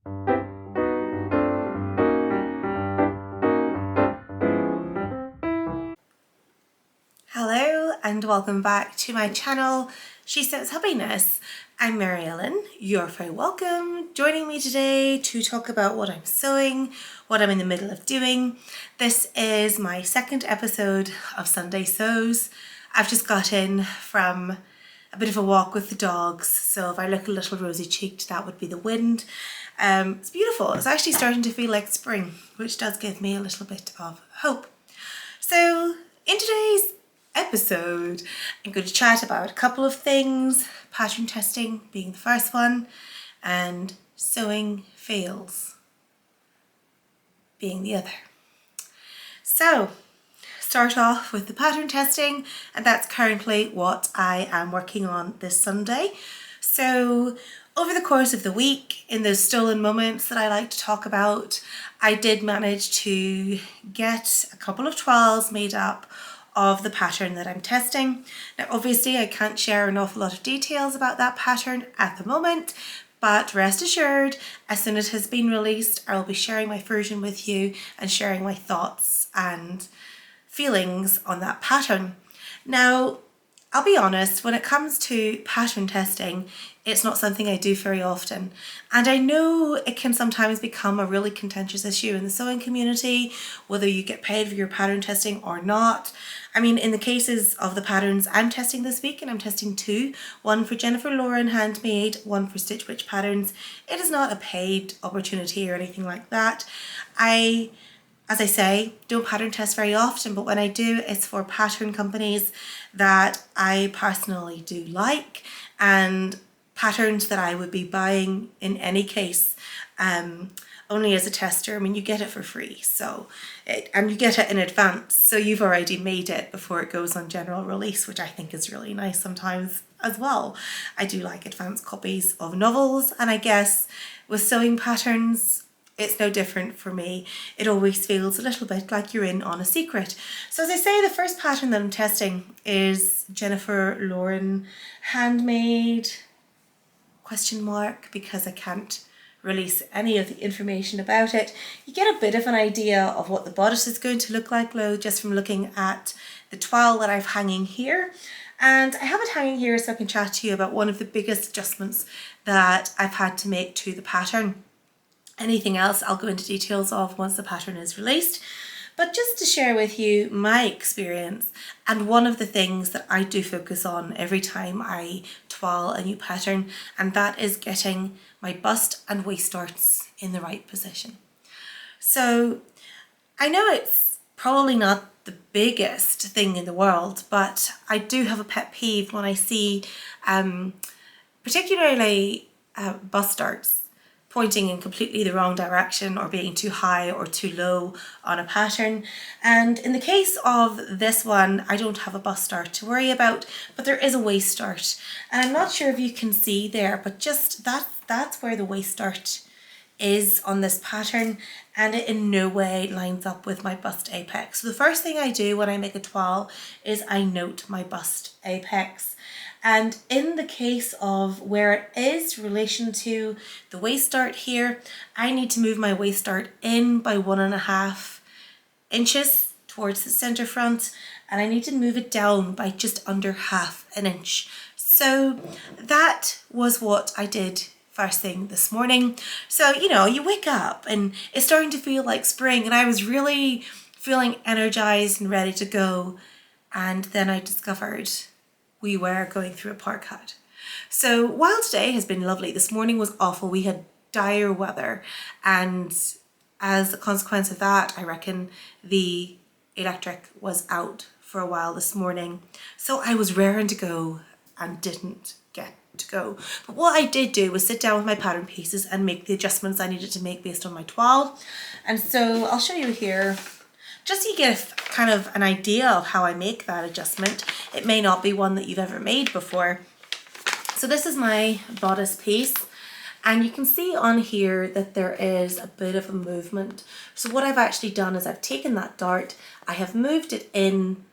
Hello and welcome back to my channel, She Sews Happiness. I'm Mary Ellen. You're very welcome joining me today to talk about what I'm sewing, what I'm in the middle of doing. This is my second episode of Sunday Sews. I've just got in from a bit of a walk with the dogs, so if I look a little rosy cheeked, that would be the wind. It's beautiful. It's actually starting to feel like spring, which does give me a little bit of hope. So in today's episode, I'm going to chat about a couple of things, pattern testing being the first one, and sewing fails being the other. So, start off with the pattern testing, and that's currently what I am working on this Sunday. So, over the course of the week, in those stolen moments that I like to talk about, I did manage to get a couple of toiles made up of the pattern that I'm testing. Now obviously I can't share an awful lot of details about that pattern at the moment, but rest assured, as soon as it has been released, I will be sharing my version with you and sharing my thoughts and feelings on that pattern. Now, I'll be honest, when it comes to pattern testing, it's not something I do very often. And I know it can sometimes become a really contentious issue in the sewing community, whether you get paid for your pattern testing or not. I mean, in the cases of the patterns I'm testing this week, and I'm testing two, one for Jennifer Lauren Handmade, one for Stitch Witch Patterns. It is not a paid opportunity or anything like that. As I say, don't pattern test very often, but when I do, it's for pattern companies that I personally do like and patterns that I would be buying in any case, only as a tester. I mean, you get it for free, and you get it in advance, so you've already made it before it goes on general release, which I think is really nice sometimes as well. I do like advance copies of novels, and I guess with sewing patterns, it's no different for me. It always feels a little bit like you're in on a secret. So as I say, the first pattern that I'm testing is Jennifer Lauren Handmade ? Because I can't release any of the information about it. You get a bit of an idea of what the bodice is going to look like though, just from looking at the toile that I've hanging here. And I have it hanging here so I can chat to you about one of the biggest adjustments that I've had to make to the pattern. Anything else I'll go into details of once the pattern is released. But just to share with you my experience and one of the things that I do focus on every time I toile a new pattern, and that is getting my bust and waist darts in the right position. So I know it's probably not the biggest thing in the world, but I do have a pet peeve when I see particularly bust darts pointing in completely the wrong direction or being too high or too low on a pattern. And in the case of this one, I don't have a bust dart to worry about, but there is a waist dart. And I'm not sure if you can see there, but just that's where the waist dart is on this pattern, and it in no way lines up with my bust apex. So the first thing I do when I make a toile is I note my bust apex. And in the case of where it is relation to the waist dart here, I need to move my waist dart in by 1.5 inches towards the center front, and I need to move it down by just under 1/2 inch. So that was what I did first thing this morning. So, you wake up and it's starting to feel like spring, and I was really feeling energized and ready to go. And then I discovered we were going through a park hut. So while today has been lovely, this morning was awful. We had dire weather, and as a consequence of that, I reckon the electric was out for a while this morning. So I was raring to go and didn't get to go. But what I did do was sit down with my pattern pieces and make the adjustments I needed to make based on my toile. And so I'll show you here, just so you get kind of an idea of how I make that adjustment. It may not be one that you've ever made before. So this is my bodice piece, and you can see on here that there is a bit of a movement. So what I've actually done is I've taken that dart, I have moved it in,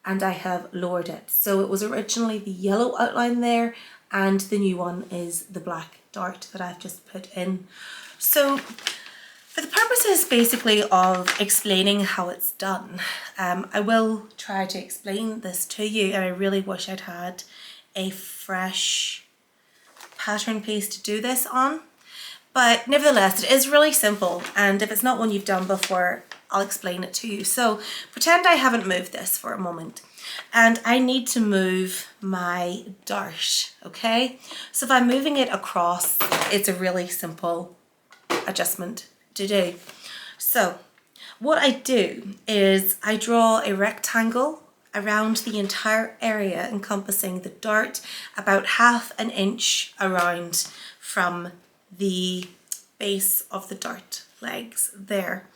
and I have lowered it. So it was originally the yellow outline there, and the new one is the black dart that I've just put in. So for the purposes basically of explaining how it's done, I will try to explain this to you, and I really wish I'd had a fresh pattern piece to do this on. But nevertheless, it is really simple, and if it's not one you've done before, I'll explain it to you. So pretend I haven't moved this for a moment, and I need to move my dart, okay? So if I'm moving it across, it's a really simple adjustment to do. So what I do is I draw a rectangle around the entire area encompassing the dart, about ½ an inch around from the base of the dart legs there.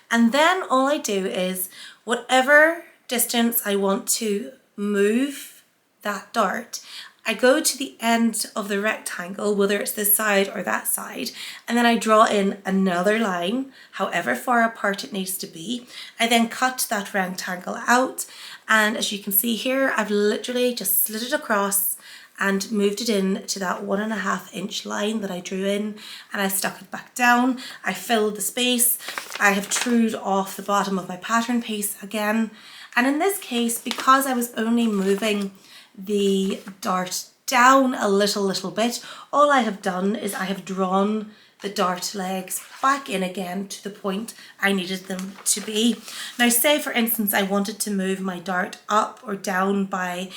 And then all I do is whatever distance I want to move that dart, I go to the end of the rectangle, whether it's this side or that side, and then I draw in another line, however far apart it needs to be. I then cut that rectangle out, and as you can see here, I've literally just slid it across and moved it in to that 1½ inch line that I drew in, and I stuck it back down. I filled the space. I have trued off the bottom of my pattern piece again. And in this case, because I was only moving the dart down a little bit, all I have done is I have drawn the dart legs back in again to the point I needed them to be. Now say for instance I wanted to move my dart up or down by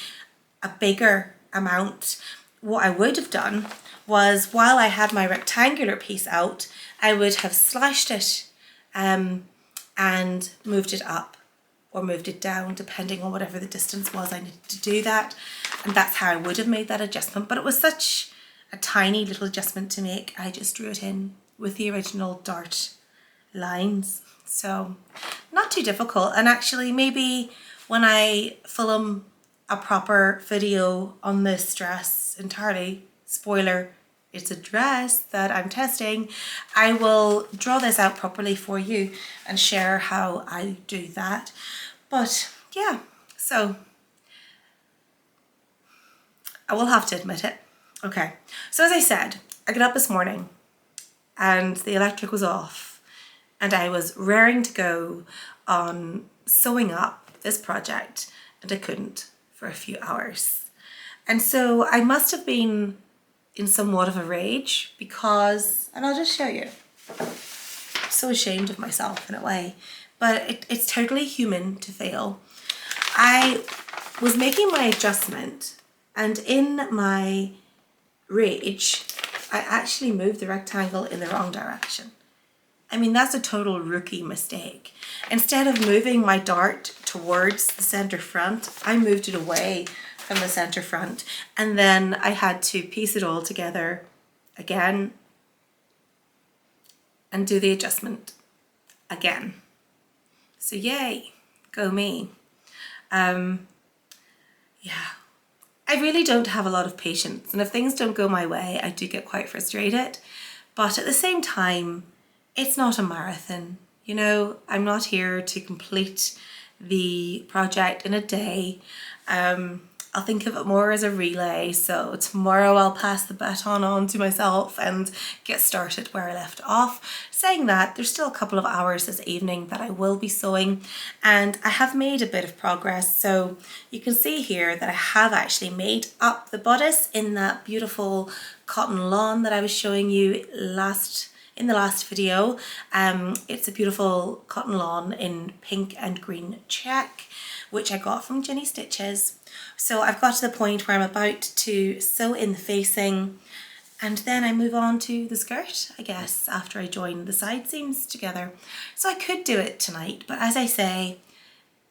a bigger amount, what I would have done was, while I had my rectangular piece out, I would have slashed it and moved it up or moved it down, depending on whatever the distance was I needed to do that. And that's how I would have made that adjustment. But it was such a tiny little adjustment to make, I just drew it in with the original dart lines. So not too difficult. And actually maybe when I film a proper video on this dress entirely, spoiler, it's a dress that I'm testing, I will draw this out properly for you and share how I do that. But yeah, so I will have to admit it. Okay, so as I said, I got up this morning and the electric was off and I was raring to go on sewing up this project, and I couldn't for a few hours. And so I must have been in somewhat of a rage because, and I'll just show you, I'm so ashamed of myself in a way, but it's totally human to fail. I was making my adjustment, and in my rage, I actually moved the rectangle in the wrong direction. I mean, that's a total rookie mistake. Instead of moving my dart towards the center front, I moved it away from the center front, and then I had to piece it all together again and do the adjustment again. So yay, go me. Yeah, I really don't have a lot of patience, and if things don't go my way, I do get quite frustrated. But at the same time, it's not a marathon. You know, I'm not here to complete the project in a day. I'll think of it more as a relay. So tomorrow I'll pass the baton on to myself and get started where I left off. Saying that, there's still a couple of hours this evening that I will be sewing, and I have made a bit of progress. So you can see here that I have actually made up the bodice in that beautiful cotton lawn that I was showing you in the last video. It's a beautiful cotton lawn in pink and green check, which I got from Ginny Stitches. So I've got to the point where I'm about to sew in the facing, and then I move on to the skirt, I guess, after I join the side seams together. So I could do it tonight, but as I say,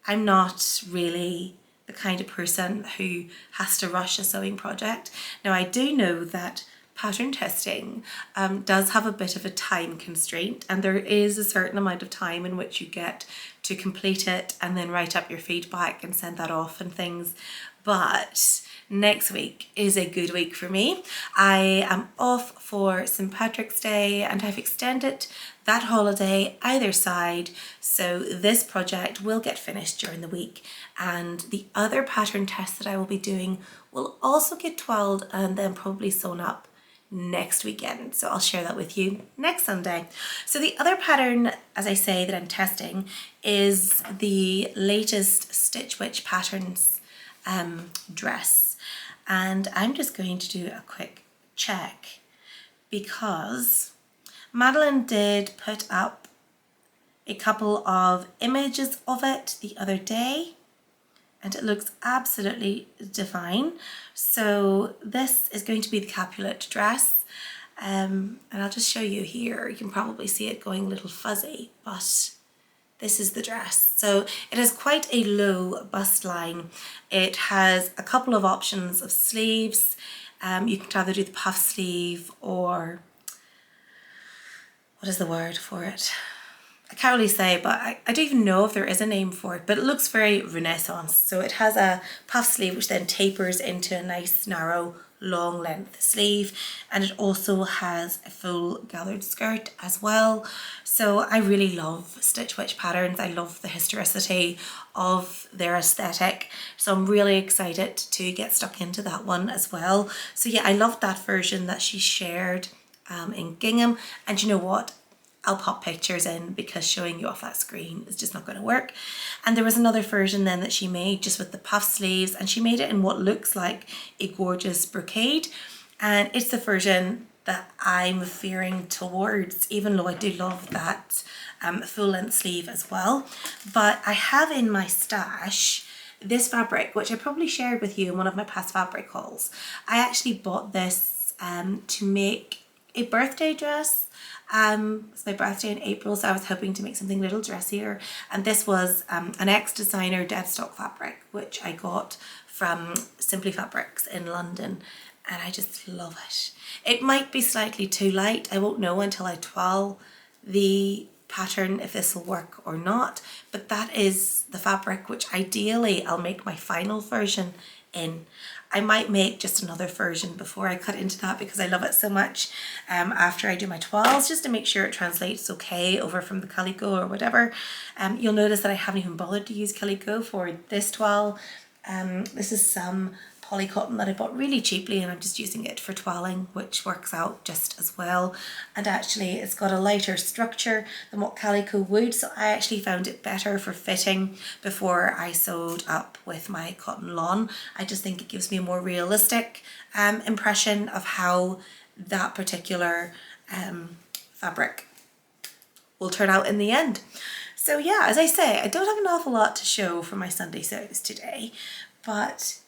I'm not really the kind of person who has to rush a sewing project. Now I do know that pattern testing does have a bit of a time constraint, and there is a certain amount of time in which you get to complete it and then write up your feedback and send that off and things. But next week is a good week for me. I am off for St. Patrick's Day, and I've extended that holiday either side, so this project will get finished during the week, and the other pattern tests that I will be doing will also get twirled and then probably sewn up next weekend. So I'll share that with you next Sunday. So the other pattern, as I say, that I'm testing is the latest Stitch Witch Patterns dress. And I'm just going to do a quick check because Madeline did put up a couple of images of it the other day and it looks absolutely divine. So this is going to be the Capulet dress, and I'll just show you here. You can probably see it going a little fuzzy, but this is the dress. So it has quite a low bust line. It has a couple of options of sleeves. You can either do the puff sleeve or, what is the word for it? I can't really say, but I don't even know if there is a name for it, but it looks very Renaissance. So it has a puff sleeve which then tapers into a nice narrow long length sleeve, and it also has a full gathered skirt as well. So I really love Stitch Witch Patterns. I love the historicity of their aesthetic, so I'm really excited to get stuck into that one as well. So yeah, I loved that version that she shared in Gingham, and you know what, I'll pop pictures in because showing you off that screen is just not going to work. And there was another version then that she made just with the puff sleeves, and she made it in what looks like a gorgeous brocade, and it's the version that I'm veering towards, even though I do love that full length sleeve as well. But I have in my stash this fabric, which I probably shared with you in one of my past fabric hauls. I actually bought this to make a birthday dress. It's my birthday in April, so I was hoping to make something a little dressier, and this was an ex-designer dead stock fabric which I got from Simply Fabrics in London, and I just love it. It might be slightly too light. I won't know until I twirl the pattern if this will work or not, but that is the fabric which ideally I'll make my final version in. I might make just another version before I cut into that because I love it so much after I do my twirls, just to make sure it translates okay over from the calico or whatever. You'll notice that I haven't even bothered to use calico for this twirl. This is some poly cotton that I bought really cheaply, and I'm just using it for twirling, which works out just as well. And actually it's got a lighter structure than what calico would, so I actually found it better for fitting before I sewed up with my cotton lawn. I just think it gives me a more realistic impression of how that particular fabric will turn out in the end. So yeah, as I say, I don't have an awful lot to show for my Sunday sews today, but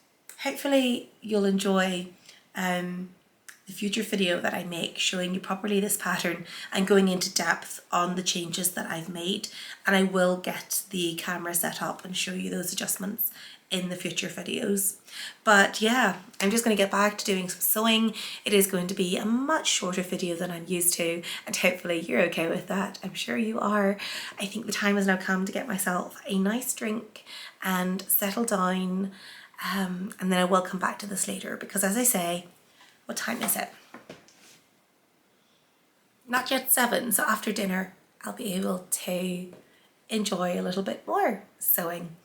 hopefully you'll enjoy the future video that I make showing you properly this pattern and going into depth on the changes that I've made, and I will get the camera set up and show you those adjustments in the future videos. But yeah, I'm just going to get back to doing some sewing. It is going to be a much shorter video than I'm used to, and hopefully you're okay with that. I'm sure you are. I think the time has now come to get myself a nice drink and settle down, and then I will come back to this later because, as I say, what time is it? Not yet 7, so after dinner I'll be able to enjoy a little bit more sewing.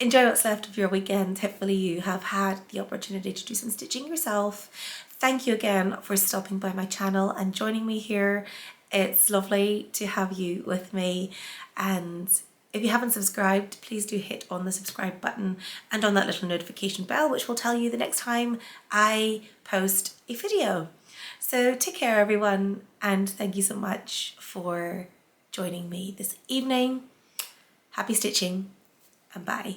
Enjoy what's left of your weekend. Hopefully you have had the opportunity to do some stitching yourself. Thank you again for stopping by my channel and joining me here. It's lovely to have you with me, and if you haven't subscribed, please do hit on the subscribe button and on that little notification bell, which will tell you the next time I post a video. So take care everyone, and thank you so much for joining me this evening. Happy stitching, and bye.